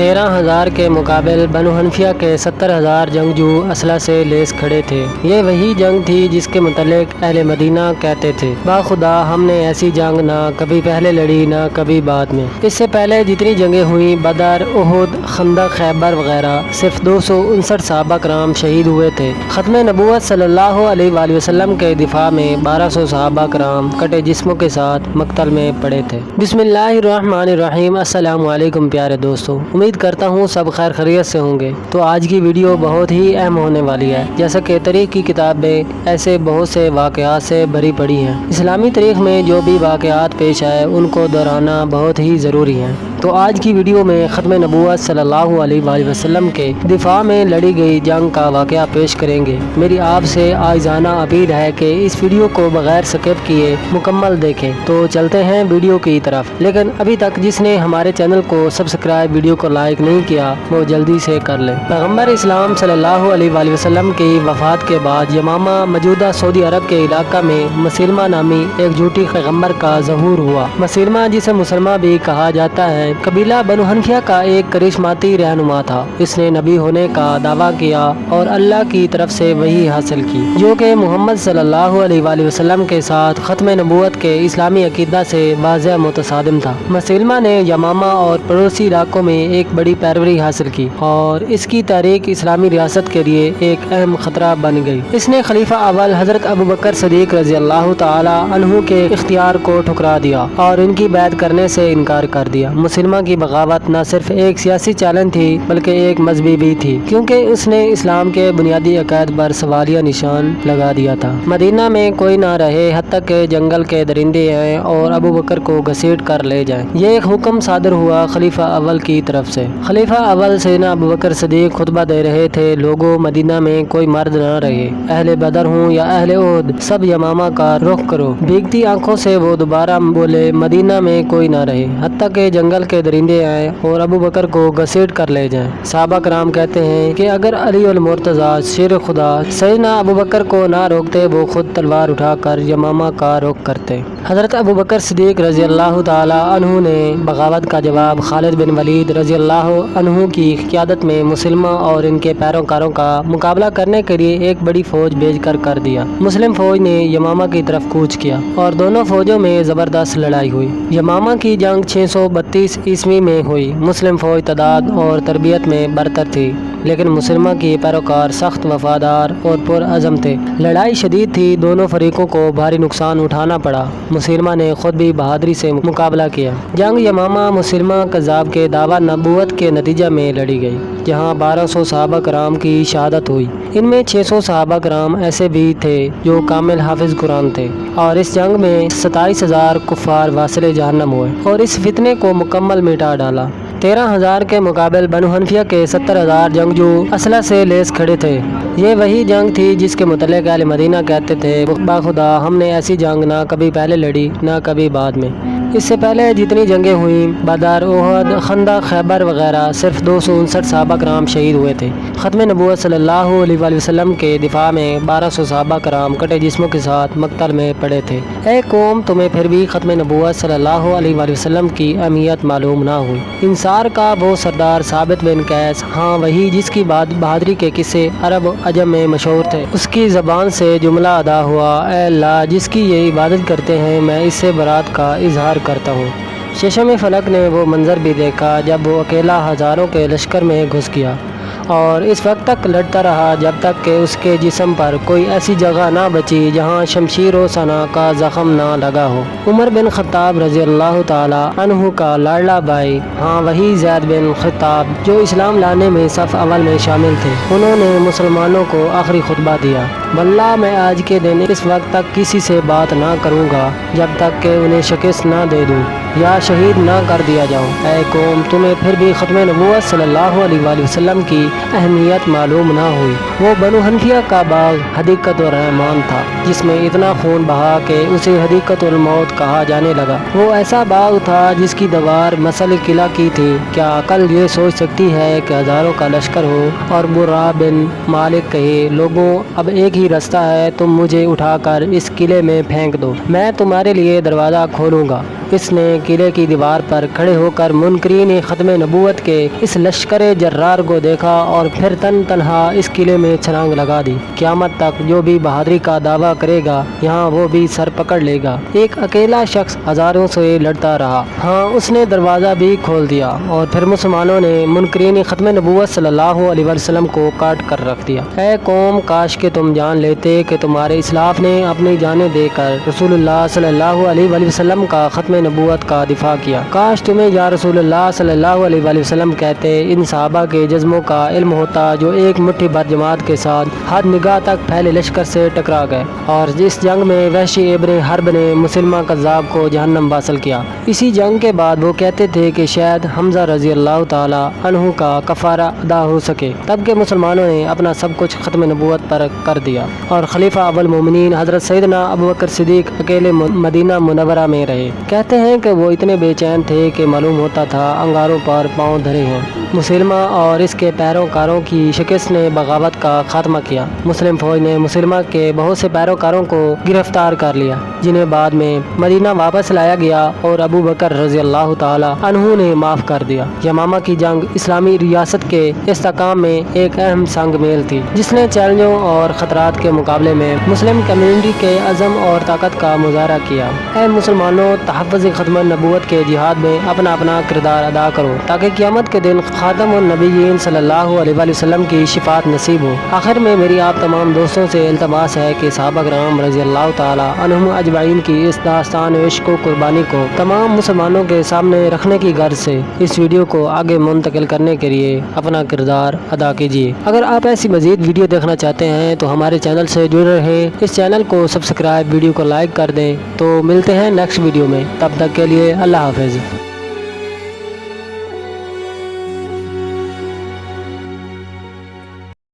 13,000 کے مقابل بنو حنفیہ کے 70,000 جنگجو اسلحہ سے لیس کھڑے تھے۔ یہ وہی جنگ تھی جس کے متعلق اہل مدینہ کہتے تھے، با خدا ہم نے ایسی جنگ نہ کبھی پہلے لڑی نہ کبھی بعد میں۔ اس سے پہلے جتنی جنگیں ہوئیں، بدر، احد، خندق، خیبر وغیرہ، صرف 259 صحابہ کرام شہید ہوئے تھے۔ ختم نبوت صلی اللہ علیہ وآلہ وسلم کے دفاع میں 1200 صحابہ کرام کٹے جسموں کے ساتھ مقتل میں پڑے تھے۔ بسم اللہ الرحمن الرحیم۔ السلام علیکم پیارے دوستو، امید کرتا ہوں سب خیر خیریت سے ہوں گے۔ تو آج کی ویڈیو بہت ہی اہم ہونے والی ہے، جیسا کہ تاریخ کی کتابیں ایسے بہت سے واقعات سے بھری پڑی ہیں۔ اسلامی تاریخ میں جو بھی واقعات پیش آئے ان کو دہرانا بہت ہی ضروری ہے۔ تو آج کی ویڈیو میں ختم نبوت صلی اللہ علیہ وآلہ وسلم کے دفاع میں لڑی گئی جنگ کا واقعہ پیش کریں گے۔ میری آپ سے عاجزانہ اپیل ہے کہ اس ویڈیو کو بغیر سکپ کیے مکمل دیکھیں۔ تو چلتے ہیں ویڈیو کی طرف، لیکن ابھی تک جس نے ہمارے چینل کو سبسکرائب، ویڈیو کو لائک نہیں کیا وہ جلدی سے کر لیں۔ پیغمبر اسلام صلی اللہ علیہ وآلہ وسلم کی وفات کے بعد یمامہ موجودہ سعودی عرب کے علاقہ میں مسلمہ نامی ایک جھوٹی پیغمبر کا ظہور ہوا۔ مسلمہ جسے مسلمہ بھی کہا جاتا ہے، قبیلہ بنو حنفیہ کا ایک کرشماتی رہنما تھا۔ اس نے نبی ہونے کا دعویٰ کیا اور اللہ کی طرف سے وحی حاصل کی، جو کہ محمد صلی اللہ علیہ وآلہ وسلم کے ساتھ ختم نبوت کے اسلامی عقیدہ سے واضح متصادم تھا۔ مسلمہ نے یمامہ اور پڑوسی علاقوں میں ایک بڑی پیروی حاصل کی اور اس کی تحریک اسلامی ریاست کے لیے ایک اہم خطرہ بن گئی۔ اس نے خلیفہ اول حضرت ابوبکر صدیق رضی اللہ تعالی عنہ کے اختیار کو ٹھکرا دیا اور ان کی بیعت کرنے سے انکار کر دیا۔ مسلمہ کی بغاوت نہ صرف ایک سیاسی چیلنج تھی بلکہ ایک مذہبی بھی تھی، کیونکہ اس نے اسلام کے بنیادی عقائد پر سوالیہ نشان لگا دیا تھا۔ مدینہ میں کوئی نہ رہے حتیٰ کہ جنگل کے درندے آئیں اور ابوبکر کو گھسیٹ کر لے جائیں۔ یہ ایک حکم صادر ہوا خلیفہ اول کی طرف سے۔ خلیفہ اول سیدنا ابوبکر صدیق خطبہ دے رہے تھے، لوگوں مدینہ میں کوئی مرد نہ رہے، اہل بدر ہوں یا اہل احد، سب یمامہ کا رخ کرو۔ بھیگتی آنکھوں سے وہ دوبارہ بولے، مدینہ میں کوئی نہ رہے حتیٰ کہ جنگل کے درندے آئیں اور ابوبکر کو گھسیٹ کر لے جائیں۔ صحابہ کرام کہتے ہیں کہ اگر علی المرتضیٰ شیر خدا سیدنا ابوبکر کو نہ روکتے، وہ خود تلوار اٹھا کر یمامہ کا رخ کرتے۔ حضرت ابوبکر صدیق رضی اللہ تعالی عنہ نے بغاوت کا جواب خالد بن ولید رضی اللہ عنہ کی قیادت میں مسلمہ اور ان کے پیروکاروں کا مقابلہ کرنے کے لیے ایک بڑی فوج بھیج کر دیا۔ مسلم فوج نے یمامہ کی طرف کوچ کیا اور دونوں فوجوں میں زبردست لڑائی ہوئی۔ یمامہ کی جنگ 632 عیسوی میں ہوئی۔ مسلم فوج تعداد اور تربیت میں برتر تھی، لیکن مسلمہ کے پیروکار سخت وفادار اور پرعزم تھے۔ لڑائی شدید تھی، دونوں فریقوں کو بھاری نقصان اٹھانا پڑا۔ مسلمہ نے خود بھی بہادری سے مقابلہ کیا۔ جنگ یمامہ مسلمہ کذاب کے دعویٰ نبوت کے نتیجہ میں لڑی گئی، جہاں 1200 صحابہ کرام کی شہادت ہوئی۔ ان میں 600 صحابہ کرام ایسے بھی تھے جو کامل حافظ قرآن تھے، اور اس جنگ میں 27,000 کفار واصل جہنم ہوئے اور اس فتنے کو مکمل مٹا ڈالا۔ 13,000 کے مقابل بنو حنفیہ کے 70,000 جنگجو اسلحہ سے لیس کھڑے تھے۔ یہ وہی جنگ تھی جس کے متعلق اہل مدینہ کہتے تھے، باخدا ہم نے ایسی جنگ نہ کبھی پہلے لڑی نہ کبھی بعد میں۔ اس سے پہلے جتنی جنگیں ہوئیں، بدر، احد، خندق، خیبر وغیرہ، صرف 259 صحابہ کرام شہید ہوئے تھے۔ ختم نبوت صلی اللہ علیہ وآلہ وسلم کے دفاع میں 1200 صحابہ کرام کٹے جسموں کے ساتھ مقتل میں پڑے تھے۔ اے قوم، تمہیں پھر بھی ختم نبوت صلی اللہ علیہ وآلہ وسلم کی اہمیت معلوم نہ ہوئی۔ انصار کا وہ سردار ثابت بن قیس، ہاں وہی جس کی بہادری کے قصے عرب و عجم میں مشہور تھے، اس کی زبان سے جملہ ادا ہوا، اے اللہ جس کی یہ عبادت کرتے ہیں میں اس سے برات کا اظہار کرتا ہوں۔ ششم فلک نے وہ منظر بھی دیکھا جب وہ اکیلا ہزاروں کے لشکر میں گھس گیا، اور اس وقت تک لڑتا رہا جب تک کہ اس کے جسم پر کوئی ایسی جگہ نہ بچی جہاں شمشیر و سنا کا زخم نہ لگا ہو۔ عمر بن خطاب رضی اللہ تعالی عنہ کا لاڈلا بھائی، ہاں وہی زید بن خطاب جو اسلام لانے میں صف اول میں شامل تھے، انہوں نے مسلمانوں کو آخری خطبہ دیا، واللہ میں آج کے دن اس وقت تک کسی سے بات نہ کروں گا جب تک کہ انہیں شکست نہ دے دوں یا شہید نہ کر دیا جاؤں۔ اے قوم، تمہیں پھر بھی ختم نبوت صلی اللہ علیہ وآلہ وسلم کی اہمیت معلوم نہ ہوئی۔ وہ بنو حنفیہ کا باغ حدیقۃ الرحمان تھا، جس میں اتنا خون بہا کہ اسے حدیقۃ الموت کہا جانے لگا۔ وہ ایسا باغ تھا جس کی دیوار مسل قلعہ کی تھی۔ کیا عقل یہ سوچ سکتی ہے کہ ہزاروں کا لشکر ہو اور برا بن مالک کہے، لوگوں اب ایک ہی راستہ ہے، تم مجھے اٹھا کر اس قلعے میں پھینک دو، میں تمہارے لیے دروازہ کھولوں گا۔ اس نے قلعے کی دیوار پر کھڑے ہو کر منکرین ختم نبوت کے اس لشکر جرار کو دیکھا اور پھر تنہا اس قلعے میں چھلانگ لگا دی۔ قیامت تک جو بھی بہادری کا دعویٰ کرے گا یہاں وہ بھی سر پکڑ لے گا۔ ایک اکیلا شخص ہزاروں سے لڑتا رہا، ہاں اس نے دروازہ بھی کھول دیا اور پھر مسلمانوں نے منکرین ختم نبوت صلی اللہ علیہ وسلم کو کاٹ کر رکھ دیا۔ اے قوم، کاش کہ تم جان لیتے کہ تمہارے اسلاف نے اپنی جانیں دے کر رسول اللہ صلی اللہ علیہ وسلم کا ختم نبوت کا دفاع کیا۔ کاش تمہیں یا رسول اللہ صلی اللہ علیہ وسلم کہتے ان صحابہ کے جذبوں کا علم ہوتا جو ایک مٹھی بھر جماعت کے ساتھ حد نگاہ تک پھیلے لشکر سے ٹکرا گئے اور جس جنگ میں وحشی ابن حرب نے مسلمہ قذاب کو جہنم واصل کیا۔ اسی جنگ کے بعد وہ کہتے تھے کہ شاید حمزہ رضی اللہ تعالی عنہ کا کفارہ ادا ہو سکے، تب کہ مسلمانوں نے اپنا سب کچھ ختم نبوت پر کر دیا اور خلیفہ اول مومنین حضرت سیدنا ابوبکر صدیق اکیلے مدینہ منورہ میں رہے۔ کہتے ہیں کہ وہ اتنے بے چین تھے کہ معلوم ہوتا تھا انگاروں پر پاؤں دھرے ہیں۔ مسلمہ اور اس کے پیروکاروں کی شکست نے بغاوت کا خاتمہ کیا۔ مسلم فوج نے مسلمہ کے بہت سے پیروکاروں کو گرفتار کر لیا جنہیں بعد میں مدینہ واپس لایا گیا اور ابو بکر رضی اللہ تعالی عنہ نے معاف کر دیا۔ یمامہ کی جنگ اسلامی ریاست کے استحکام میں ایک اہم سنگ میل تھی جس نے چیلنجوں اور خطرات کے مقابلے میں مسلم کمیونٹی کے عزم اور طاقت کا مظاہرہ کیا۔ اے مسلمانوں، تحفظ ختم نبوت کے جہاد میں اپنا اپنا کردار ادا کرو تاکہ قیامت کے دن خاتم النبیین صلی اللہ علیہ وسلم کی شفاعت نصیب ہو۔ آخر میں میری آپ تمام دوستوں سے التماس ہے کہ صحابہ کرام رضی اللہ تعالی عنہم اجمعین کی اس داستان عشق و قربانی کو تمام مسلمانوں کے سامنے رکھنے کی غرض سے اس ویڈیو کو آگے منتقل کرنے کے لیے اپنا کردار ادا کیجیے۔ اگر آپ ایسی مزید ویڈیو دیکھنا چاہتے ہیں تو ہمارے چینل سے جڑے رہیں، اس چینل کو سبسکرائب، ویڈیو کو لائک کر دیں۔ تو ملتے ہیں نیکسٹ ویڈیو میں، تب تک کے لیے اللہ حافظ۔